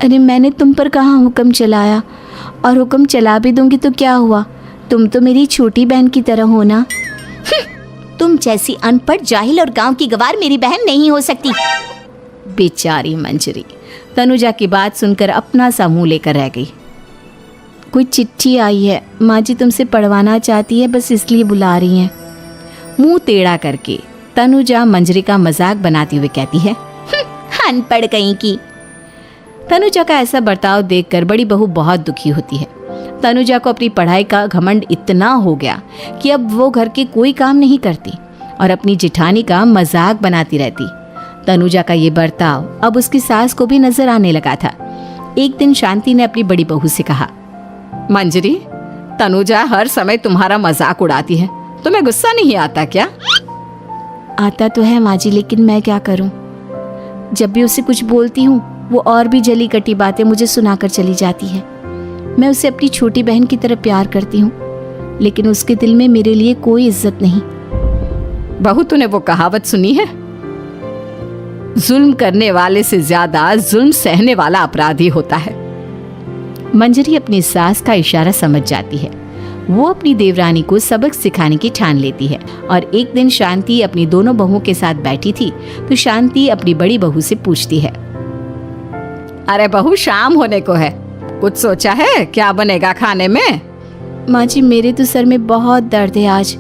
अरे मैंने तुम पर कहाँ हुक्म चलाया, और हुक्म चला भी दूंगी तो क्या हुआ, तुम तो मेरी छोटी बहन की तरह हो ना। तुम जैसी अनपढ़, जाहिल और गांव की गवार मेरी बहन नहीं हो सकती। बेचारी मंजरी तनुजा की बात सुनकर अपना सा मुंह लेकर रह गई। कोई चिट्ठी आई है, माँ जी तुमसे पढ़वाना चाहती है, बस इसलिए बुला रही हैं। मुंह टेढ़ा करके तनुजा मंजरी का मजाक बनाती हुए कहती है, अनपढ़ कहीं की। तनुजा का ऐसा बर्ताव देखकर बड़ी बहू बहुत दुखी होती है। तनुजा को अपनी पढ़ाई का घमंड इतना हो गया कि अब वो घर के कोई काम नहीं करती और अपनी जेठानी का मजाक बनाती रहती। तनुजा का ये बर्ताव अब उसकी सास को भी नजर आने लगा था। एक दिन शांति ने अपनी बड़ी बहू से कहा, मंजरी, तनुजा हर समय तुम्हारा मजाक उड़ाती है, तुम्हें गुस्सा नहीं आता क्या? आता तो है माँ जी, लेकिन मैं क्या करूं? जब भी उसे कुछ बोलती हूँ वो और भी जली कटी बातें मुझे सुनाकर चली जाती है। मैं उसे अपनी छोटी बहन की तरह प्यार करती हूँ, लेकिन उसके दिल में मेरे लिए कोई इज्जत नहीं। बहू, तूने वो कहावत सुनी है, जुल्म करने वाले से ज्यादा जुल्म सहने वाला अपराधी होता है। मंजरी अपनी सास का इशारा समझ जाती है। वो अपनी देवरानी को सबक सिखाने की ठान लेती है और एक दिन शांति अपनी दोनों बहुओं के साथ बैठी थी तो शांति अपनी बड़ी बहू से पूछती है, अरे बहू, शाम होने को है, कुछ सोचा है क्या बनेगा खाने में? माँ जी, मेरे तो सर में बहुत दर्द है आज।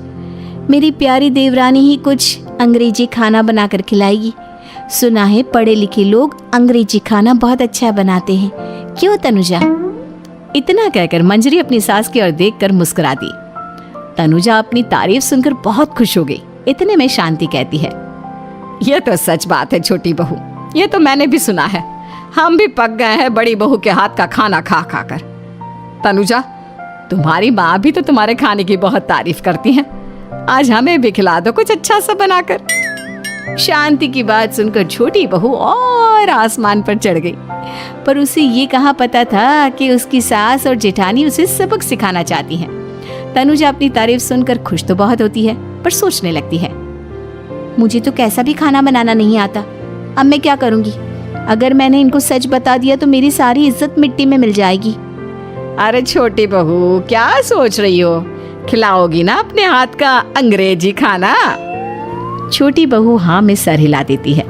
मेरी प्यारी देवरानी ही कुछ अंग्रेजी खाना बनाकर खिलाएगी। सुना है पढ़े लिखे लोग अंग्रेजी खाना बहुत अच्छा बनाते हैं, क्यों तनुजा? इतना कहकर मंजरी अपनी सास की ओर देखकर मुस्कुरा दी। तनुजा अपनी तारीफ सुनकर बहुत खुश हो गई। इतने में शांति कहती है, यह तो सच बात है छोटी बहू, ये तो मैंने भी सुना है। हम भी पक गए हैं बड़ी बहू के हाथ का खाना खा खा कर। तनुजा, तुम्हारी माँ भी तो तुम्हारे खाने की बहुत तारीफ करती हैं। आज हमें भी खिला दो कुछ अच्छा सा बनाकर। शांति की बात सुनकर छोटी बहू और आसमान पर चढ़ गई, पर उसे ये कहाँ पता था कि उसकी सास और जेठानी उसे सबक सिखाना चाहती हैं। तनुजा अपनी तारीफ सुनकर खुश तो बहुत होती है, पर सोचने लगती है, मुझे तो कैसा भी खाना बनाना नहीं आता। अब मैं क्या करूंगी? अगर मैंने इनको सच बता दिया तो मेरी सारी इज्जत मिट्टी में मिल जाएगी। अरे छोटी बहू, क्या सोच रही हो? खिलाओगी ना अपने हाथ का अंग्रेजी खाना? छोटी बहू हाँ में सर हिला देती है।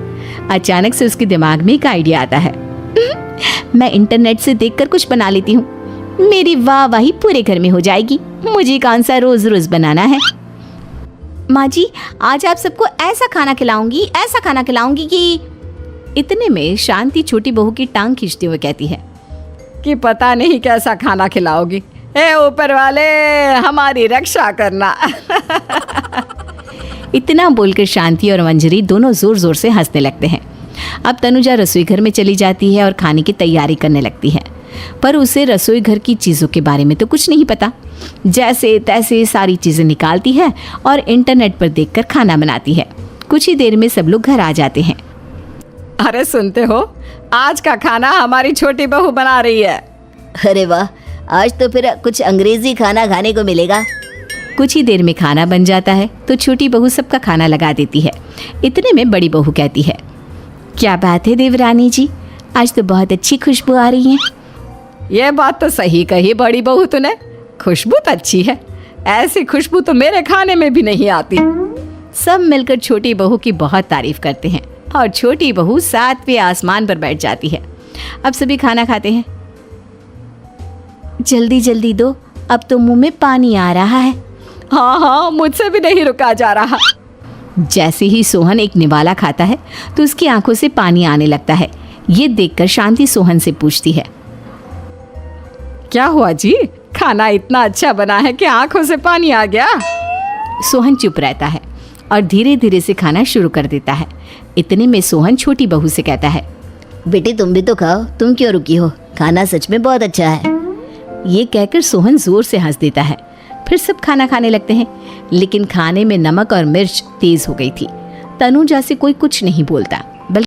अचानक से उसके दिमाग में एक आइडिया आता है। मैं इंटरनेट से देखकर कुछ बना लेती हूँ, मेरी वाहवाही पूरे घर में हो जाएगी। मुझे कौन सा रोज रोज बनाना है। माँ जी, आज आप सबको ऐसा खाना खिलाऊंगी कि। इतने में शांति छोटी बहू की टांग खींचते हुए कहती है कि पता नहीं कैसा खाना खिलाओगी। ए ऊपर वाले, हमारी रक्षा करना। इतना बोलकर शांति और मंजरी दोनों जोर जोर से हंसने लगते हैं। अब तनुजा रसोई घर में चली जाती है और खाने की तैयारी करने लगती है, पर उसे रसोई घर की चीज़ों के बारे में तो कुछ नहीं पता। जैसे तैसे सारी चीज़ें निकालती है और इंटरनेट पर देखकर खाना बनाती है। कुछ ही देर में सब लोग घर आ जाते हैं। अरे सुनते हो, आज का खाना हमारी छोटी बहू बना रही है। अरे वाह, आज तो फिर कुछ अंग्रेजी खाना खाने को मिलेगा। कुछ ही देर में खाना बन जाता है तो छोटी बहू सबका खाना लगा देती है। इतने में बड़ी बहू कहती है, क्या बात है देवरानी जी, आज तो बहुत अच्छी खुशबू आ रही है। ये बात तो सही कही बड़ी बहू तूने, खुशबू तो अच्छी है। ऐसी खुशबू तो मेरे खाने में भी नहीं आती। सब मिलकर छोटी बहू की बहुत तारीफ करते हैं और छोटी बहू 7वें आसमान पर बैठ जाती है। अब सभी खाना खाते हैं। जल्दी जल्दी दो, अब तो मुंह में पानी आ रहा है। हाँ, मुझसे भी नहीं रुका जा रहा। जैसे ही सोहन एक निवाला खाता है तो उसकी आंखों से पानी आने लगता है। ये देखकर शांति सोहन से पूछती है, क्या हुआ जी, खाना इतना अच्छा बना है कि आंखों से पानी आ गया? सोहन चुप रहता है और धीरे धीरे से खाना शुरू कर देता है। इतने में सोहन छोटी बहू से कहता है, बेटी तुम भी तो खाओ, तुम क्यों रुकी हो? खाना सच में बहुत अच्छा है। ये कहकर सोहन जोर से हंस देता है। फिर सब खाना खाने लगते हैं, लेकिन खाने में नमक और मिर्च तेज हो गई थी। तनुजा से कोई कुछ नहीं बोलता।